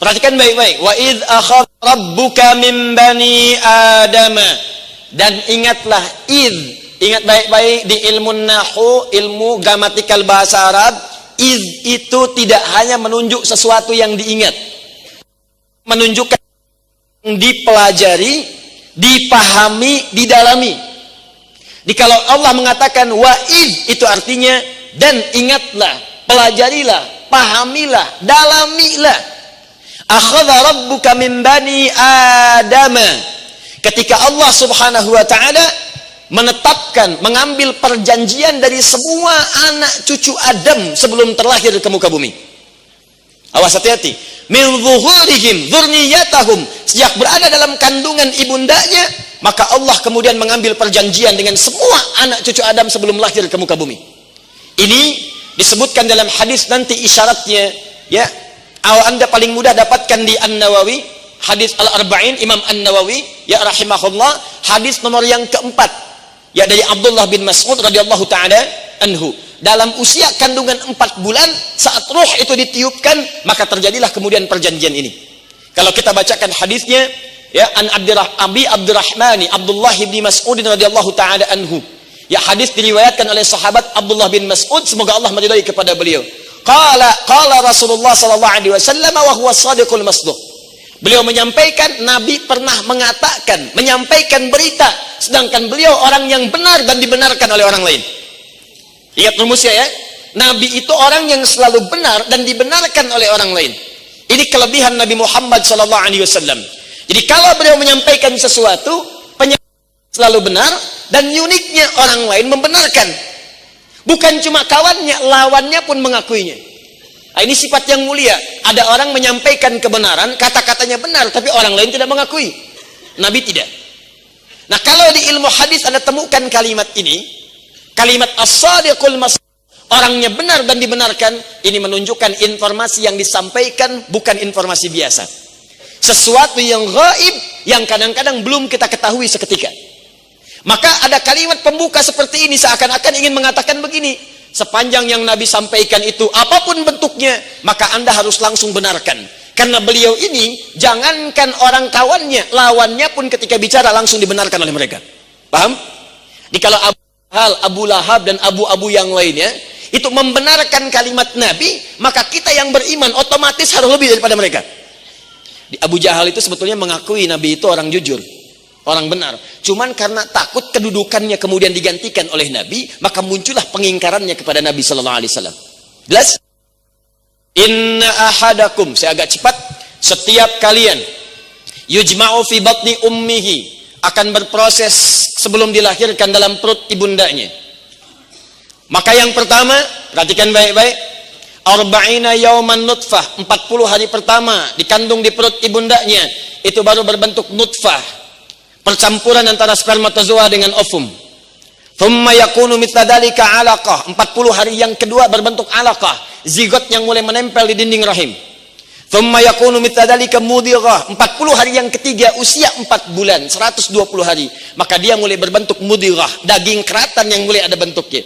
Perhatikan baik-baik. Wa idz akhadha rabbuka min bani Adam. Dan ingatlah ingat baik-baik di ilmu nahwu, ilmu gramatikal bahasa Arab, itu tidak hanya menunjuk sesuatu yang diingat. Menunjukkan dipelajari, dipahami, didalami. Jadi kalau Allah mengatakan wa'id, itu artinya dan ingatlah, pelajarilah, pahamilah, dalamilah. Akhadha rabbuka min bani Adam. Ketika Allah Subhanahu wa taala menetapkan, mengambil perjanjian dari semua anak cucu Adam sebelum terlahir ke muka bumi. Awas, hati-hati. Min zuhurihim dzurriyyatahum, sejak berada dalam kandungan ibundanya, maka Allah kemudian mengambil perjanjian dengan semua anak cucu Adam sebelum lahir ke muka bumi. Ini disebutkan dalam hadis, nanti isyaratnya ya. Anda paling mudah dapatkan di An-Nawawi, hadis Al-Arba'in Imam An-Nawawi ya rahimahullah, hadis nomor yang keempat ya, dari Abdullah bin Mas'ud radhiyallahu taala anhu. Dalam usia kandungan 4 bulan, saat ruh itu ditiupkan, maka terjadilah kemudian perjanjian ini. Kalau kita bacakan hadisnya ya, an Abi Abdurrahmani Abdullah bin Mas'ud radhiyallahu taala anhu. Ya, hadis diriwayatkan oleh sahabat Abdullah bin Mas'ud, semoga Allah meridai kepada beliau. Qala Rasulullah sallallahu alaihi wasallam wa huwa shadiqul masduq. Beliau menyampaikan, Nabi pernah mengatakan, menyampaikan berita, sedangkan beliau orang yang benar dan dibenarkan oleh orang lain. Ingat rumusnya ya, Nabi itu orang yang selalu benar dan dibenarkan oleh orang lain. Ini kelebihan Nabi Muhammad sallallahu alaihi wasallam. Jadi kalau beliau menyampaikan sesuatu, selalu benar, dan uniknya orang lain membenarkan. Bukan cuma kawannya, lawannya pun mengakuinya. Nah, ini sifat yang mulia. Ada orang menyampaikan kebenaran, kata-katanya benar, tapi orang lain tidak mengakui. Nabi tidak. Nah, kalau di ilmu hadis Anda temukan kalimat ini, kalimat as-sadiqul masduq, orangnya benar dan dibenarkan, ini menunjukkan informasi yang disampaikan bukan informasi biasa. Sesuatu yang gaib, yang kadang-kadang belum kita ketahui seketika. Maka ada kalimat pembuka seperti ini, seakan-akan ingin mengatakan begini, sepanjang yang Nabi sampaikan itu apapun bentuknya, maka Anda harus langsung benarkan. Karena beliau ini, jangankan orang kawannya, lawannya pun ketika bicara langsung dibenarkan oleh mereka. Paham? Jadi kalau Abu Lahab dan Abu yang lainnya itu membenarkan kalimat Nabi, maka kita yang beriman otomatis harus lebih daripada mereka. Di Abu Jahal itu sebetulnya mengakui Nabi itu orang jujur, orang benar. Cuman karena takut kedudukannya kemudian digantikan oleh Nabi, maka muncullah pengingkarannya kepada Nabi sallallahu alaihi wasallam. Jelas? Inna ahadakum, saya agak cepat, setiap kalian yujma'u fi batni ummihi, akan berproses sebelum dilahirkan dalam perut ibundanya. Maka yang pertama, perhatikan baik-baik, arba'ina yauman nutfah, 40 hari pertama dikandung di perut ibundanya, itu baru berbentuk nutfah, percampuran antara spermatozoa dengan ovum. Thumma yakunu mithla dzalika 'alaqah, 40 hari yang kedua berbentuk 'alaqah, zigot yang mulai menempel di dinding rahim. Thumma yakunu mithla dzalika mudghah, 40 hari yang ketiga usia 4 bulan, 120 hari, maka dia mulai berbentuk mudghah, daging keratan yang mulai ada bentuknya.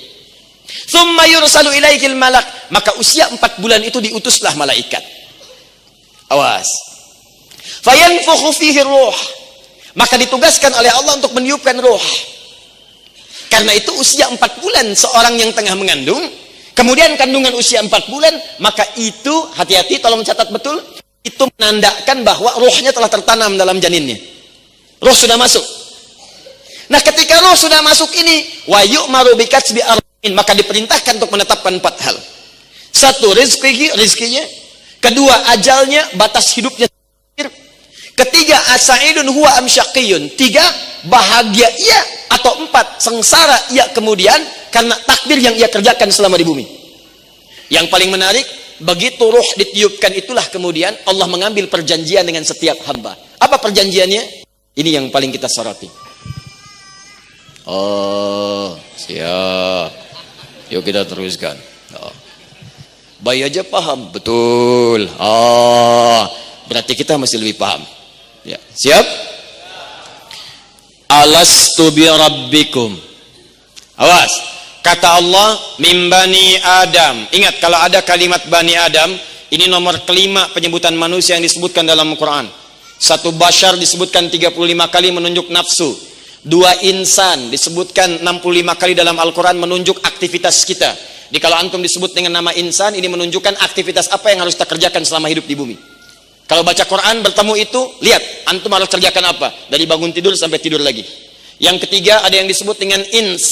Thumma yursalu ilaihil malak, maka usia 4 bulan itu diutuslah malaikat. Awas. Fayanfukhu fihi ruh, maka ditugaskan oleh Allah untuk meniupkan ruh. Karena itu usia 4 bulan seorang yang tengah mengandung, kemudian kandungan usia 4 bulan, maka itu, hati-hati tolong catat betul, itu menandakan bahwa ruhnya telah tertanam dalam janinnya. Ruh sudah masuk. Nah, ketika ruh sudah masuk ini, wa yu'maru bikatsbi arba'in, maka diperintahkan untuk menetapkan 4 hal. 1, rizkinya. 2, ajalnya, batas hidupnya. 3, asaidun huwa am syaqiyun. 3, bahagia ia, atau 4, sengsara ia kemudian karena takdir yang ia kerjakan selama di bumi. Yang paling menarik, begitu ruh ditiupkan itulah kemudian Allah mengambil perjanjian dengan setiap hamba. Apa perjanjiannya? Ini yang paling kita soroti. Oh, siap. Yuk kita teruskan. Oh. Bayi aja paham, betul. Oh, berarti kita masih lebih paham. Ya, siap? Alastu bi rabbikum. Awas. Kata Allah, min bani Adam. Ingat, kalau ada kalimat bani Adam, Ini nomor kelima penyebutan manusia yang disebutkan dalam Quran. Satu bashar disebutkan 35 kali menunjuk nafsu. Dua insan disebutkan 65 kali dalam Al-Quran menunjuk aktivitas kita. Jadi kalau antum disebut dengan nama insan, ini menunjukkan aktivitas apa yang harus kita kerjakan selama hidup di bumi. Kalau baca Quran bertemu itu, lihat antum harus kerjakan apa. Dari bangun tidur sampai tidur lagi. Yang ketiga ada yang disebut dengan ins.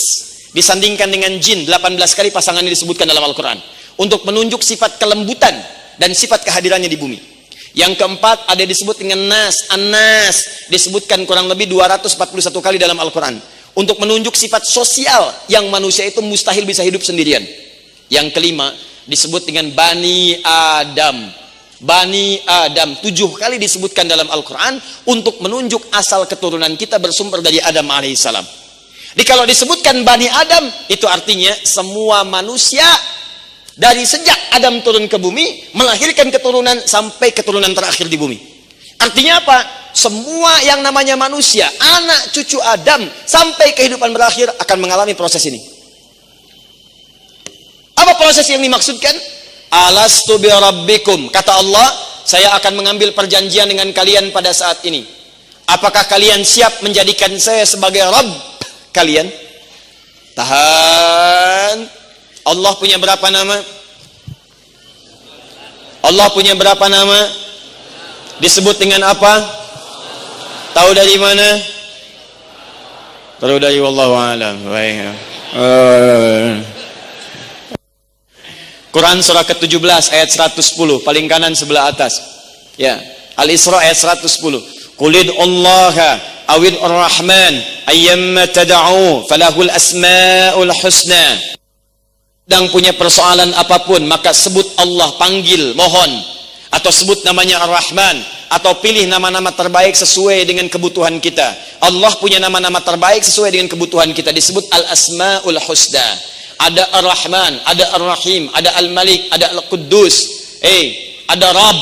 Disandingkan dengan jin, 18 kali pasangannya disebutkan dalam Al-Quran. Untuk menunjuk sifat kelembutan dan sifat kehadirannya di bumi. Yang keempat ada disebut dengan nas, an-nas, disebutkan kurang lebih 241 kali dalam Al-Quran untuk menunjuk sifat sosial yang manusia itu mustahil bisa hidup sendirian. Yang kelima disebut dengan Bani Adam. Bani Adam 7 kali disebutkan dalam Al-Quran untuk menunjuk asal keturunan kita bersumber dari Adam alaihissalam. Jadi kalau disebutkan Bani Adam itu artinya semua manusia dari sejak Adam turun ke bumi, melahirkan keturunan sampai keturunan terakhir di bumi. Artinya apa? Semua yang namanya manusia, anak cucu Adam, sampai kehidupan berakhir akan mengalami proses ini. Apa proses yang dimaksudkan? Alastu bi rabbikum. Kata Allah, saya akan mengambil perjanjian dengan kalian pada saat ini. Apakah kalian siap menjadikan saya sebagai Rabb kalian? Tahan. Allah punya berapa nama? Allah punya berapa nama? Disebut dengan apa? Tahu dari mana? Tahu dari wallahu a'lam. Quran surah ke-17 ayat 110, paling kanan sebelah atas. Ya, Al-Isra ayat 110. Qulid Allaha awid ar-Rahman ayyamma tad'u falahul asmaul husna. Sedang punya persoalan apapun, maka sebut Allah, panggil, mohon, atau sebut namanya Ar-Rahman, atau pilih nama-nama terbaik sesuai dengan kebutuhan kita. Allah punya nama-nama terbaik sesuai dengan kebutuhan kita, disebut Al-Asma'ul Husna. Ada Ar-Rahman, ada Ar-Rahim, ada Al-Malik, ada Al-Quddus, ada Rabb,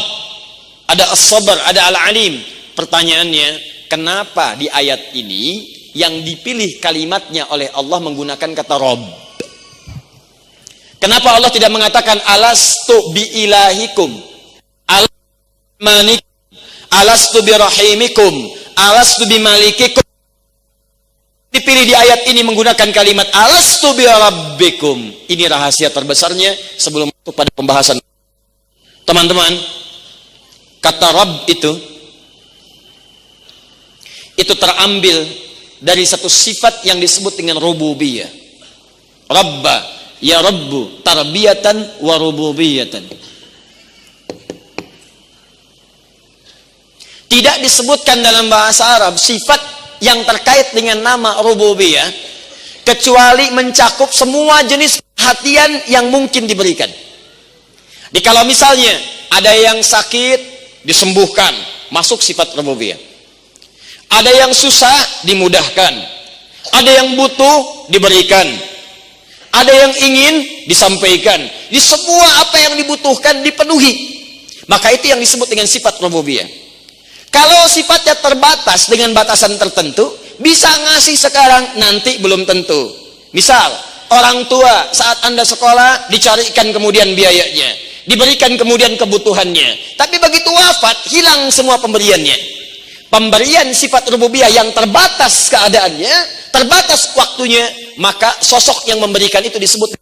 ada As-Sabr, ada Al-Alim. Pertanyaannya, kenapa di ayat ini yang dipilih kalimatnya oleh Allah menggunakan kata Rabb? Kenapa Allah tidak mengatakan alastu bi ilahikum, alastu alastu bi rahimikum, alastu bi malikikum? Dipilih di ayat ini menggunakan kalimat alastu bi rabbikum. Ini rahasia terbesarnya sebelum masuk pada pembahasan. Teman-teman, kata Rabb itu terambil dari satu sifat yang disebut dengan rububiyah. Rabba, ya Rabbu, tarbiyatan wa rububiyatan. Tidak disebutkan dalam bahasa Arab sifat yang terkait dengan nama rububiyah kecuali mencakup semua jenis perhatian yang mungkin diberikan. Jadi kalau misalnya ada yang sakit disembuhkan, masuk sifat rububiyah. Ada yang susah dimudahkan. Ada yang butuh diberikan. Ada yang ingin disampaikan. Di semua apa yang dibutuhkan dipenuhi. Maka itu yang disebut dengan sifat rububiyah. Kalau sifatnya terbatas dengan batasan tertentu, bisa ngasih sekarang, nanti belum tentu. Misal, orang tua saat Anda sekolah dicarikan kemudian biayanya, diberikan kemudian kebutuhannya. Tapi begitu wafat, hilang semua pemberiannya. Pemberian sifat rububiyah yang terbatas keadaannya, terbatas waktunya, maka sosok yang memberikan itu disebut.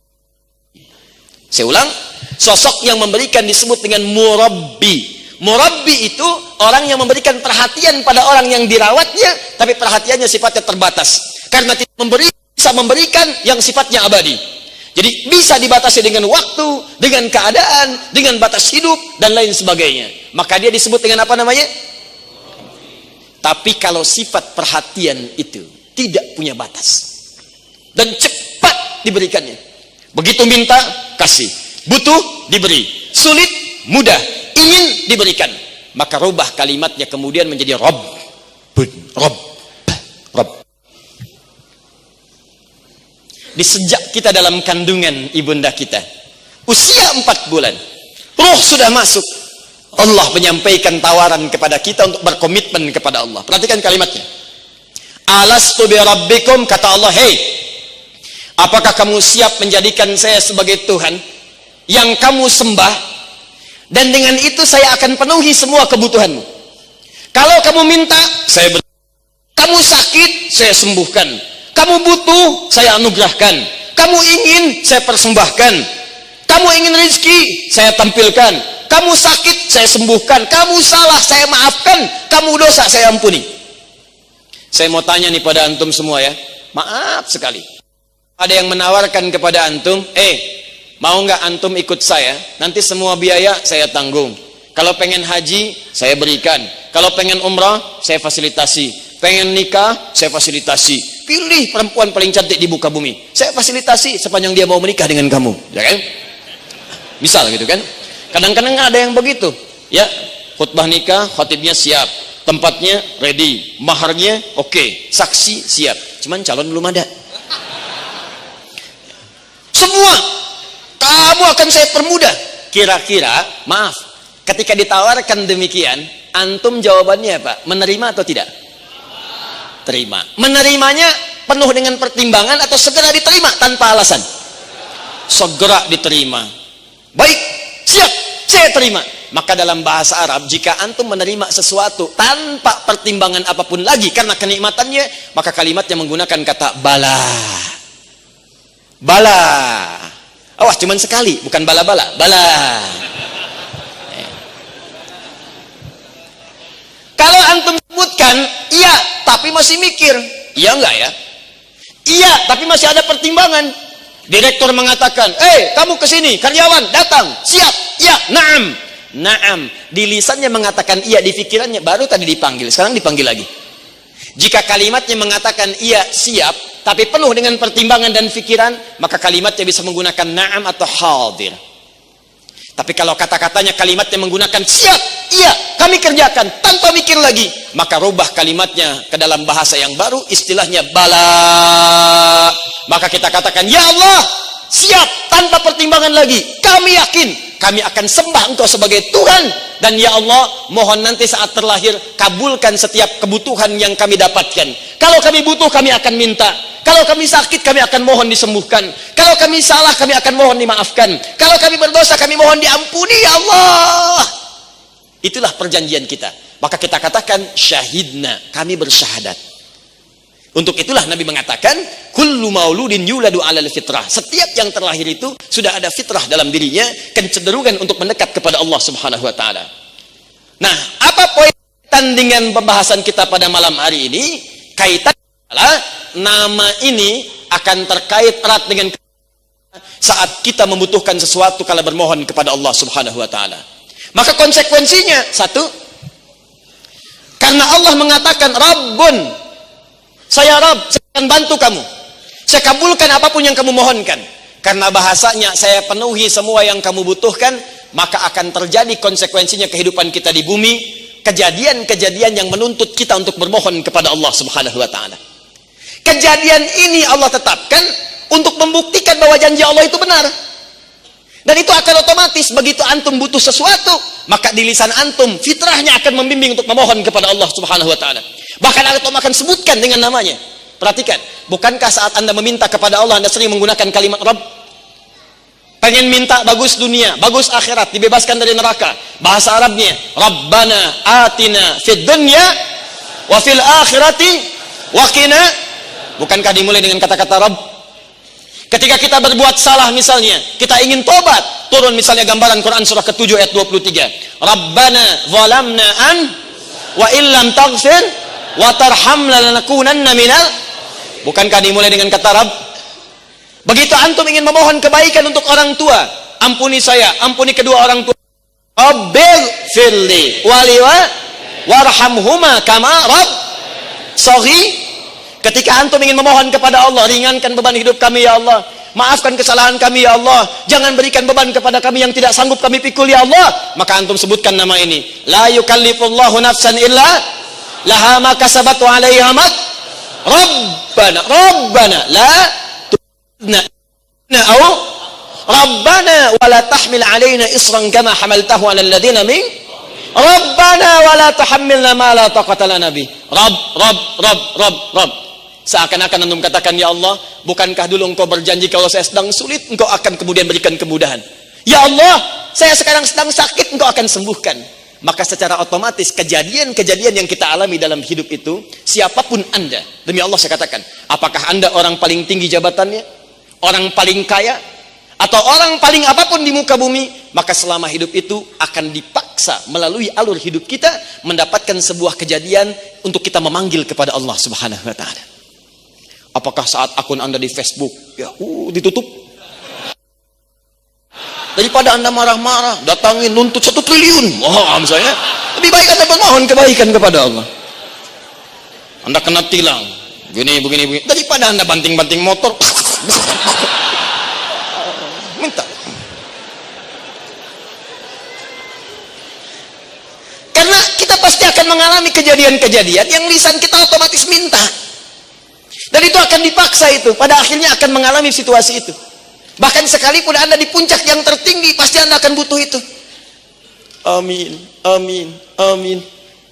Saya ulang, sosok yang memberikan disebut dengan murabbi. Murabbi itu orang yang memberikan perhatian pada orang yang dirawatnya, tapi perhatiannya sifatnya terbatas. Karena tidak bisa memberikan yang sifatnya abadi. Jadi bisa dibatasi dengan waktu, dengan keadaan, dengan batas hidup, dan lain sebagainya. Maka dia disebut dengan apa namanya? Tapi kalau sifat perhatian itu tidak punya batas dan cepat diberikannya, begitu minta kasih, butuh diberi, sulit mudah, ingin diberikan, maka rubah kalimatnya kemudian menjadi Rabb. Di sejak kita dalam kandungan ibunda kita, usia 4 bulan, ruh sudah masuk, Allah menyampaikan tawaran kepada kita untuk berkomitmen kepada Allah. Perhatikan kalimatnya. Alastu bi rabbikum, kata Allah, hei, apakah kamu siap menjadikan saya sebagai Tuhan yang kamu sembah Dan dengan itu saya akan penuhi semua kebutuhanmu. Kalau kamu minta, saya beri. Kamu sakit, saya sembuhkan. Kamu butuh, saya anugerahkan. Kamu ingin, saya persembahkan. Kamu ingin rezeki, saya tampilkan. Kamu sakit, saya sembuhkan. Kamu salah, saya maafkan. Kamu dosa, saya ampuni. Saya mau tanya nih pada antum semua ya. Maaf sekali. Ada yang menawarkan kepada antum, mau nggak antum ikut saya? Nanti semua biaya saya tanggung. Kalau pengen haji, saya berikan. Kalau pengen umrah, saya fasilitasi. Pengen nikah, saya fasilitasi. Pilih perempuan paling cantik di muka bumi, saya fasilitasi sepanjang dia mau menikah dengan kamu, ya kan? Misal gitu kan? Kadang-kadang ada yang begitu, ya. Khutbah nikah, khatibnya siap, tempatnya ready, maharnya oke, saksi siap, cuman calon belum ada. Semua kamu akan saya permudah. Kira-kira, maaf, ketika ditawarkan demikian, antum jawabannya apa? Menerima atau tidak? Terima. Menerimanya penuh dengan pertimbangan atau segera diterima tanpa alasan? Segera diterima. Baik, siap, saya terima. Maka dalam bahasa Arab, jika antum menerima sesuatu tanpa pertimbangan apapun lagi karena kenikmatannya, maka kalimatnya menggunakan kata bala. Bala. Awas, cuman sekali, bukan bala-bala, bala. Kalau antum sebutkan, iya, tapi masih mikir. Iya enggak ya? Iya, tapi masih ada pertimbangan. Direktur mengatakan, kamu kesini, karyawan, datang, siap, iya, naam. Naam. Di lisannya mengatakan iya, di pikirannya baru tadi dipanggil, sekarang dipanggil lagi. Jika kalimatnya mengatakan iya, siap, tapi penuh dengan pertimbangan dan pikiran, maka kalimatnya bisa menggunakan naam atau hadir. Tapi kalau kata-katanya kalimatnya menggunakan siap, iya, kami kerjakan tanpa mikir lagi, maka rubah kalimatnya ke dalam bahasa yang baru, istilahnya bala. Maka kita katakan, ya Allah, siap tanpa pertimbangan lagi. Kami yakin, kami akan sembah Engkau sebagai Tuhan. Dan ya Allah, mohon nanti saat terlahir, kabulkan setiap kebutuhan yang kami dapatkan. Kalau kami butuh, kami akan minta. Kalau kami sakit, kami akan mohon disembuhkan. Kalau kami salah, kami akan mohon dimaafkan. Kalau kami berdosa, kami mohon diampuni, ya Allah. Itulah perjanjian kita. Maka kita katakan, syahidna, kami bersyahadat. Untuk itulah Nabi mengatakan, kullu mauludin yuladu alal fitrah. Setiap yang terlahir itu sudah ada fitrah dalam dirinya, kecenderungan untuk mendekat kepada Allah Subhanahu wa taala. Nah, apa poin kaitan dengan pembahasan kita pada malam hari ini? Kaitan adalah nama ini akan terkait erat dengan saat kita membutuhkan sesuatu kala bermohon kepada Allah Subhanahu wa taala. Maka konsekuensinya satu, karena Allah mengatakan Rabbun, saya Rabb, saya akan bantu kamu, saya kabulkan apapun yang kamu mohonkan. Karena bahasanya saya penuhi semua yang kamu butuhkan, maka akan terjadi konsekuensinya kehidupan kita di bumi, kejadian-kejadian yang menuntut kita untuk bermohon kepada Allah Subhanahu wa taala. Kejadian ini Allah tetapkan untuk membuktikan bahwa janji Allah itu benar. Dan itu akan otomatis begitu antum butuh sesuatu, maka di lisan antum fitrahnya akan membimbing untuk memohon kepada Allah Subhanahu wa taala. Bahkan antum akan sebutkan dengan namanya. Perhatikan, bukankah saat Anda meminta kepada Allah Anda sering menggunakan kalimat Rabb? Pengen minta bagus dunia, bagus akhirat, dibebaskan dari neraka. Bahasa Arabnya, Rabbana atina fid dunya wa fil akhirati wa qina. Bukankah dimulai dengan kata-kata Rabb? Ketika kita berbuat salah misalnya, kita ingin tobat, turun misalnya gambaran Quran surah ke-7 ayat 23. Rabbana zalamna an wa illam taghfir wa tarhamna lanakunanna minal. Bukankah dimulai dengan kata Rabb? Begitu antum ingin memohon kebaikan untuk orang tua, ampuni saya, ampuni kedua orang tua. Rabbil firli waliwa warhamhuma kama Rabb saghi. Ketika antum ingin memohon kepada Allah, ringankan beban hidup kami ya Allah, maafkan kesalahan kami ya Allah, jangan berikan beban kepada kami yang tidak sanggup kami pikul ya Allah, maka antum sebutkan nama ini. La yukallifullahu nafsan illa laha ma kasabat wa 'alaiha ma. Rabbana la tu'akhidhna aw Rabbana wa la tahmil 'alaina isran kama hamaltahu 'alal ladzina min Rabbana wa la tuhammilna ma la taqata lana bi. Rabb. Seakan-akan antum katakan, ya Allah, bukankah dulu engkau berjanji kalau saya sedang sulit, engkau akan kemudian berikan kemudahan. Ya Allah, saya sekarang sedang sakit, engkau akan sembuhkan. Maka secara otomatis kejadian-kejadian yang kita alami dalam hidup itu, siapapun Anda, demi Allah saya katakan, apakah Anda orang paling tinggi jabatannya, orang paling kaya, atau orang paling apapun di muka bumi, maka selama hidup itu akan dipaksa melalui alur hidup kita mendapatkan sebuah kejadian untuk kita memanggil kepada Allah Subhanahu wa taala. Apakah saat akun Anda di Facebook ya ditutup? Daripada Anda marah-marah, datangin nuntut 1 triliun. Wah, misalnya, lebih baik Anda memohon kebaikan kepada Allah. Anda kena tilang, begini. Daripada Anda banting-banting motor, minta. Karena kita pasti akan mengalami kejadian-kejadian yang lisan kita otomatis minta. Dan itu akan dipaksa itu, pada akhirnya akan mengalami situasi itu. Bahkan sekalipun Anda di puncak yang tertinggi, pasti Anda akan butuh itu. Amin.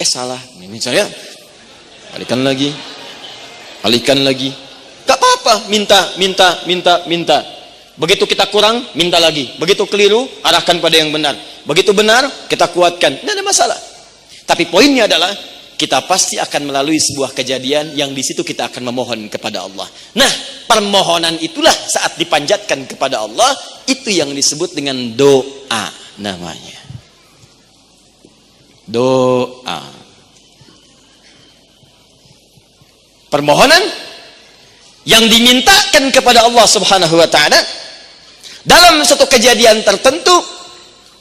Salah. Ini saya. Alihkan lagi. Gak apa-apa. Minta. Begitu kita kurang, minta lagi. Begitu keliru, arahkan pada yang benar. Begitu benar, kita kuatkan. Tidak ada masalah. Tapi poinnya adalah, kita pasti akan melalui sebuah kejadian yang di situ kita akan memohon kepada Allah. Nah, permohonan itulah saat dipanjatkan kepada Allah, itu yang disebut dengan doa namanya. Doa. Permohonan yang dimintakan kepada Allah Subhanahu wa taala dalam satu kejadian tertentu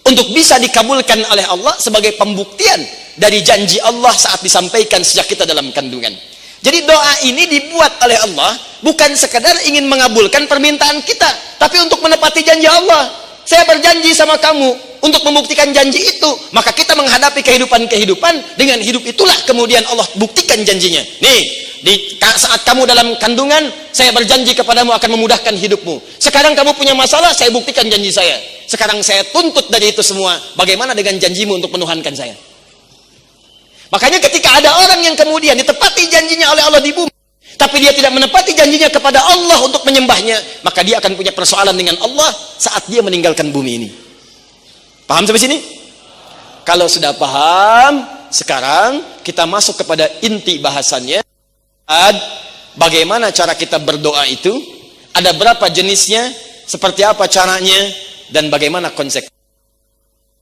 untuk bisa dikabulkan oleh Allah sebagai pembuktian dari janji Allah saat disampaikan sejak kita dalam kandungan. Jadi doa ini dibuat oleh Allah bukan sekadar ingin mengabulkan permintaan kita, tapi untuk menepati janji Allah. Saya berjanji sama kamu untuk membuktikan janji itu, maka kita menghadapi kehidupan dengan hidup itulah kemudian Allah buktikan janjinya. Nih, saat kamu dalam kandungan, saya berjanji kepadamu akan memudahkan hidupmu. Sekarang kamu punya masalah, saya buktikan janji saya. Sekarang saya tuntut dari itu semua, bagaimana dengan janjimu untuk menuhankan saya? Makanya ketika ada orang yang kemudian ditepati janjinya oleh Allah di bumi, tapi dia tidak menepati janjinya kepada Allah untuk menyembahnya, maka dia akan punya persoalan dengan Allah saat dia meninggalkan bumi ini. Paham sampai sini? Kalau sudah paham, sekarang kita masuk kepada inti bahasannya. Bagaimana cara kita berdoa itu? Ada berapa jenisnya? Seperti apa caranya? Dan bagaimana konsekuensinya?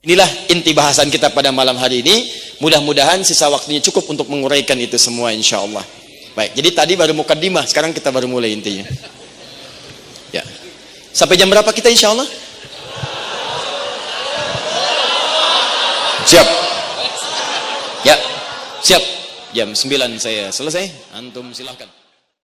Inilah inti bahasan kita pada malam hari ini. Mudah-mudahan sisa waktunya cukup untuk menguraikan itu semua insya Allah. Baik, jadi tadi baru mukaddimah, sekarang kita baru mulai intinya. Ya. Sampai jam berapa kita insya Allah? Siap. Ya, siap. Jam 9 saya selesai. Antum silahkan.